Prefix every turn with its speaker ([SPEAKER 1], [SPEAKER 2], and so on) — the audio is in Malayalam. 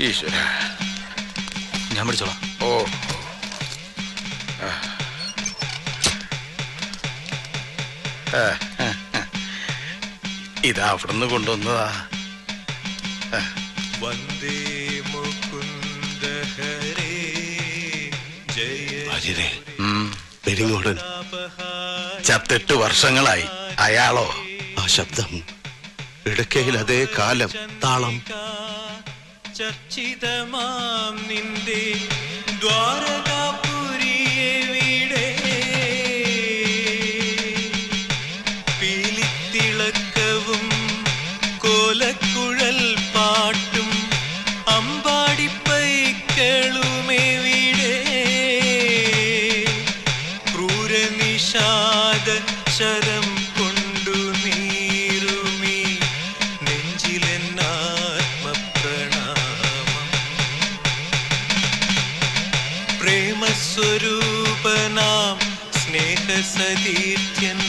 [SPEAKER 1] ഈശ്വര,
[SPEAKER 2] ഞാൻ പിടിച്ചോളാം.
[SPEAKER 1] ഓ ഇതാ അവിടുന്ന് കൊണ്ടുവന്നതാ.
[SPEAKER 3] വന്ദേ മുകുന്ദ ഹരേ ജയ
[SPEAKER 4] പെരിങ്ങോടൻ
[SPEAKER 1] ചത്തിട്ട് വർഷങ്ങളായി. അയാളോ?
[SPEAKER 4] ആ ശബ്ദം ഇടയ്ക്കയിൽ അതേ കാലം താളം.
[SPEAKER 3] ചർച്ചിതമാം നിന്റെ ദ്വാരകാപുരിയെവിടെ പീലിത്തിളക്കവും കോലക്കുഴൽ പാട്ടും അമ്പാടിപ്പൈക്കളുമെവിടെ ക്രൂരനിഷാദ ശരം കൊണ്ടു നീറുമീ നെഞ്ചിലെന്നാത്മപ്രണാമം പ്രേമസ്വരൂപനാം സ്നേഹസതീർത്ഥ്യൻ